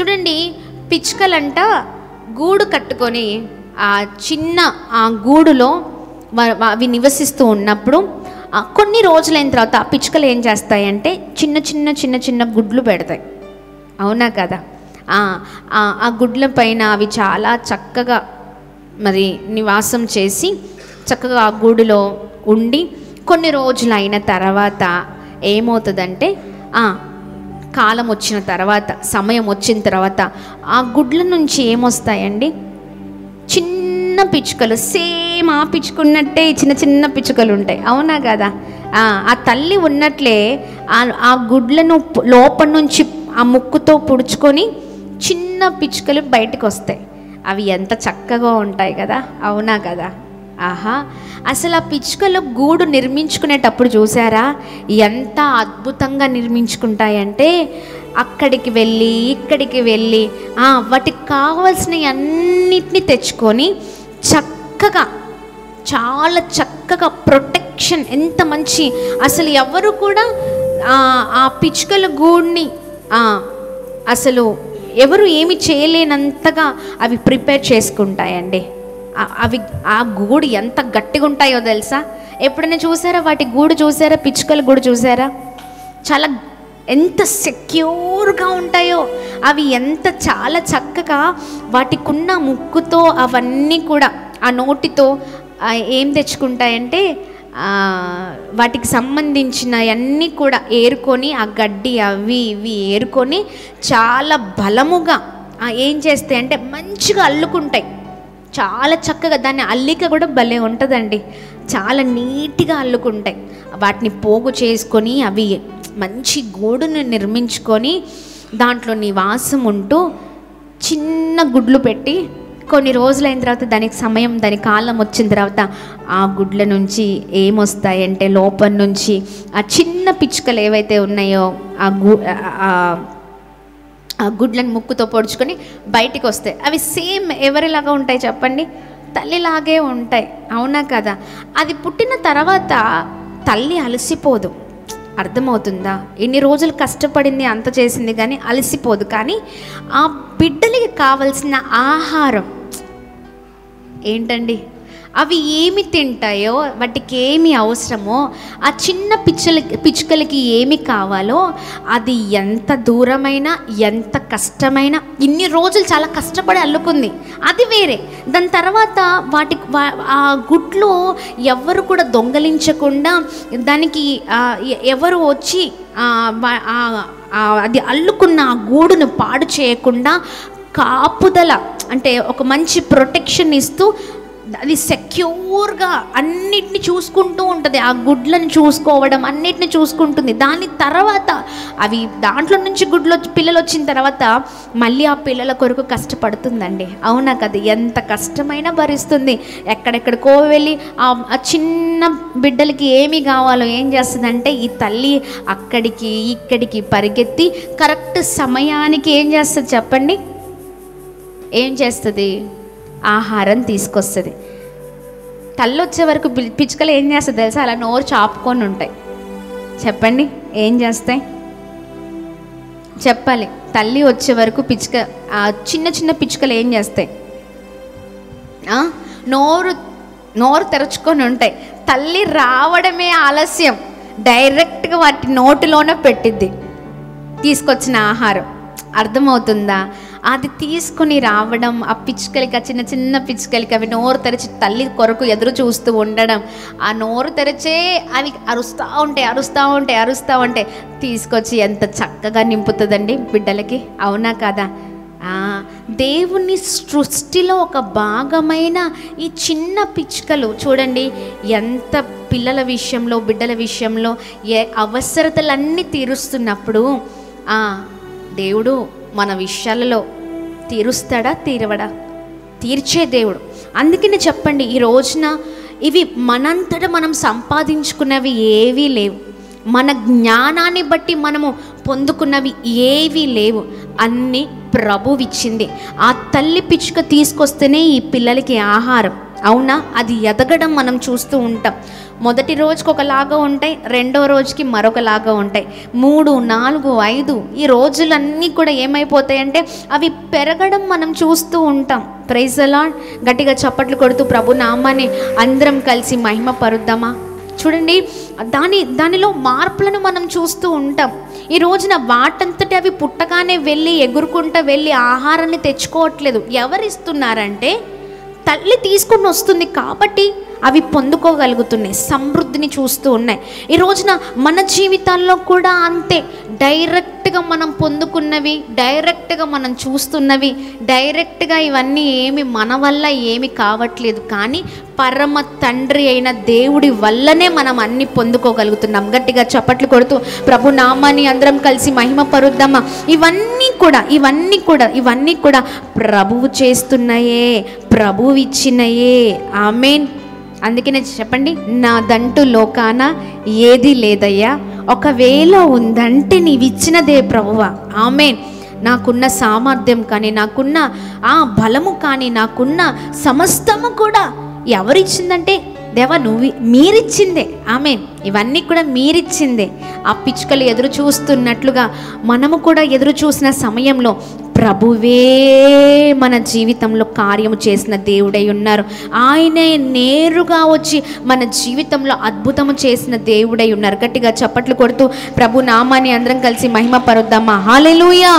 చూడండి, పిచ్చుకలంట గూడు కట్టుకొని ఆ చిన్న ఆ గూడులో అవి నివసిస్తూ ఉన్నప్పుడు కొన్ని రోజులైన తర్వాత ఆ పిచ్చుకలు ఏం చేస్తాయంటే చిన్న చిన్న చిన్న చిన్న గుడ్లు పెడతాయి. అవునా కదా? ఆ గుడ్ల పైన అవి చాలా చక్కగా మరి నివాసం చేసి చక్కగా ఆ గూడులో ఉండి కొన్ని రోజులు అయిన తర్వాత ఏమవుతుందంటే కాలం వచ్చిన తర్వాత, సమయం వచ్చిన తర్వాత ఆ గుడ్ల నుంచి ఏమొస్తాయండి? చిన్న పిచ్చుకలు, సేమ్ ఆ పిచ్చుకున్నట్టే చిన్న చిన్న పిచ్చుకలు ఉంటాయి. అవునా కదా? ఆ తల్లి ఉన్నట్లే ఆ గుడ్లను లోపల నుంచి ఆ ముక్కుతో పుడుచుకొని చిన్న పిచ్చుకలు బయటకు వస్తాయి. అవి ఎంత చక్కగా ఉంటాయి కదా? అవునా కదా? ఆహా, అసలు ఆ పిచ్చుకలు గూడు నిర్మించుకునేటప్పుడు చూసారా ఎంత అద్భుతంగా నిర్మించుకుంటాయంటే, అక్కడికి వెళ్ళి ఇక్కడికి వెళ్ళి వాటికి కావాల్సిన అన్నిటినీ తెచ్చుకొని చక్కగా, చాలా చక్కగా ప్రొటెక్షన్, ఎంత మంచి, అసలు ఎవరు కూడా ఆ పిచ్చుకల గూడుని అసలు ఎవరు ఏమి చేయలేనంతగా అవి ప్రిపేర్ చేసుకుంటాయండి. అవి ఆ గూడు ఎంత గట్టిగా ఉంటాయో తెలుసా? ఎప్పుడైనా చూసారా వాటి గూడు? చూసారా పిచ్చుకల గూడు? చూసారా? చాలా ఎంత సెక్యూర్గా ఉంటాయో అవి, ఎంత చాలా చక్కగా వాటికున్న ముక్కుతో అవన్నీ కూడా ఆ నోటితో ఏం తెచ్చుకుంటాయంటే వాటికి సంబంధించిన అన్నీ కూడా ఏరుకొని, ఆ గడ్డి అవి ఇవి ఏరుకొని చాలా బలముగా ఏం చేస్తాయి అంటే మంచిగా అల్లుకుంటాయి. చాలా చక్కగా దాన్ని అల్లిక కూడా భలే ఉంటుందండి. చాలా నీట్గా అల్లుకుంటాయి. వాటిని పోగు చేసుకొని అవి మంచి గూడును నిర్మించుకొని దాంట్లో నివాసం ఉంటూ చిన్న గుడ్లు పెట్టి కొన్ని రోజులైన తర్వాత దానికి సమయం, దాని కాలం వచ్చిన తర్వాత ఆ గుడ్ల నుంచి ఏమొస్తాయంటే లోపల నుంచి ఆ చిన్న పిచ్చుకలు ఏవైతే ఉన్నాయో ఆ గుడ్లను ముక్కుతో పొడుచుకొని బయటికి వస్తాయి. అవి సేమ్ ఎవరిలాగా ఉంటాయి చెప్పండి? తల్లిలాగే ఉంటాయి. అవునా కదా? అది పుట్టిన తర్వాత తల్లి అలసిపోదు. అర్థమవుతుందా? ఎన్ని రోజులు కష్టపడింది, అంత చేసింది, కానీ అలసిపోదు. కానీ ఆ బిడ్డలకి కావలసిన ఆహారం ఏంటండి? అవి ఏమి తింటాయో, వాటికి ఏమి అవసరమో, ఆ చిన్న పిచ్చుకలకి ఏమి కావాలో అది ఎంత దూరమైనా, ఎంత కష్టమైనా, ఇన్ని రోజులు చాలా కష్టపడి అల్లుకుంది, అది వేరే. దాని తర్వాత ఆ గుడ్లు ఎవరు కూడా దొంగలించకుండా, దానికి ఎవరు వచ్చి అది అల్లుకున్న ఆ గూడును పాడు చేయకుండా కాపుదల, అంటే ఒక మంచి ప్రొటెక్షన్ ఇస్తూ అది సెక్యూర్గా అన్నిటిని చూసుకుంటూ ఉంటుంది. ఆ గుడ్లను చూసుకోవడం, అన్నిటిని చూసుకుంటుంది. దాని తర్వాత అవి దాంట్లో నుంచి పిల్లలు వచ్చిన తర్వాత మళ్ళీ ఆ పిల్లల కొరకు కష్టపడుతుందండి. అవునా కదా? ఎంత కష్టమైనా భరిస్తుంది. ఎక్కడెక్కడికో వెళ్ళి ఆ చిన్న బిడ్డలకి ఏమి కావాలో ఏం చేస్తుందంటే ఈ తల్లి అక్కడికి ఇక్కడికి పరిగెత్తి కరెక్ట్ సమయానికి ఏం చేస్తుంది చెప్పండి? ఏం చేస్తుంది? ఆహారం తీసుకొస్తుంది. తల్లి వచ్చే వరకు పిచ్చుకలు ఏం చేస్తుంది తెలుసా? అలా నోరు చాపుకొని ఉంటాయి. చెప్పండి ఏం చేస్తాయి? చెప్పాలి. తల్లి వచ్చే వరకు చిన్న చిన్న పిచ్చుకలు ఏం చేస్తాయి? నోరు తెరుచుకొని ఉంటాయి. తల్లి రావడమే ఆలస్యం, డైరెక్ట్గా వాటి నోటిలోనే పెట్టిద్ది తీసుకొచ్చిన ఆహారం. అర్థమవుతుందా? అది తీసుకుని రావడం, ఆ పిచ్చుకలకి, ఆ చిన్న చిన్న పిచ్చుకలకి అవి నోరు తెరిచి తల్లి కొరకు ఎదురు చూస్తూ ఉండడం, ఆ నోరు తెరిచే అవి అరుస్తూ ఉంటాయి తీసుకొచ్చి ఎంత చక్కగా నింపుతుందండి బిడ్డలకి. అవునా కదా? దేవుని సృష్టిలో ఒక భాగమైన ఈ చిన్న పిచ్చుకలు చూడండి ఎంత పిల్లల విషయంలో, బిడ్డల విషయంలో అవసరతలన్నీ తీరుస్తున్నప్పుడు దేవుడు మన విషయాలలో తీరుస్తాడా? తీరవడా? తీర్చే దేవుడు. అందుకని చెప్పండి, ఈ రోజున ఇవి మనంతటా మనం సంపాదించుకున్నవి ఏవీ లేవు. మన జ్ఞానాన్ని బట్టి మనము పొందుకున్నవి ఏవీ లేవు. అన్నీ ప్రభువిచ్చింది. ఆ తల్లి పిచ్చుక తీసుకొస్తేనే ఈ పిల్లలకి ఆహారం. అవునా? అది ఎదగడం మనం చూస్తూ ఉంటాం. మొదటి రోజుకి ఒకలాగా ఉంటాయి, రెండో రోజుకి మరొకలాగా ఉంటాయి, 3, 4, 5 ఈ రోజులన్నీ కూడా ఏమైపోతాయంటే అవి పెరగడం మనం చూస్తూ ఉంటాం. Praise the Lord. గట్టిగా చప్పట్లు కొడుతూ ప్రభు నామాన్ని అందరం కలిసి మహిమ పరుద్దామా? చూడండి, దానిలో మార్పులను మనం చూస్తూ ఉంటాం. ఈ రోజున వాటంతటి అవి పుట్టగానే వెళ్ళి ఎగురుకుంటూ వెళ్ళి ఆహారాన్ని తెచ్చుకోవట్లేదు. ఎవరిస్తున్నారంటే తల్లి తీసుకుని వస్తుంది కాబట్టి అవి పొందుకోగలుగుతున్నాయి, సమృద్ధిని చూస్తూ ఉన్నాయి. ఈ రోజున మన జీవితాల్లో కూడా అంతే. డైరెక్ట్గా మనం పొందుకున్నవి, డైరెక్ట్గా మనం చూస్తున్నవి, డైరెక్ట్గా ఇవన్నీ ఏమి మన వల్ల ఏమి కావట్లేదు, కానీ పరమ తండ్రి అయిన దేవుడి వల్లనే మనం అన్ని పొందుకోగలుగుతున్నాం. గట్టిగా చప్పట్లు కొడుతూ ప్రభు నామాన్ని అందరం కలిసి మహిమ పరుద్దామా? ఇవన్నీ కూడా ప్రభువు చేస్తున్నాయే, ప్రభువు ఇచ్చినయే. ఆమేన్. అందుకనే చెప్పండి, నాదంటూ లోకాన ఏది లేదయ్యా, ఒకవేళ ఉందంటే నీవిచ్చినదే ప్రభువా. ఆమేన్. నాకున్న సామర్థ్యం కానీ, నాకున్న బలము కానీ, నాకున్న సమస్తము కూడా ఎవరిచ్చిందంటే దేవా మీరిచ్చిందే. ఆమేన్. ఇవన్నీ కూడా మీరిచ్చిందే. ఆ పిచ్చుకలు ఎదురు చూస్తున్నట్లుగా మనము కూడా ఎదురు చూసిన సమయంలో ప్రభువే మన జీవితంలో కార్యము చేసిన దేవుడై ఉన్నారు. ఆయనే నేరుగా వచ్చి మన జీవితంలో అద్భుతము చేసిన దేవుడై ఉన్నారు. గట్టిగా చప్పట్లు కొడుతూ ప్రభు నామాన్ని అందరం కలిసి మహిమ పరుద్దామా? హల్లెలూయా.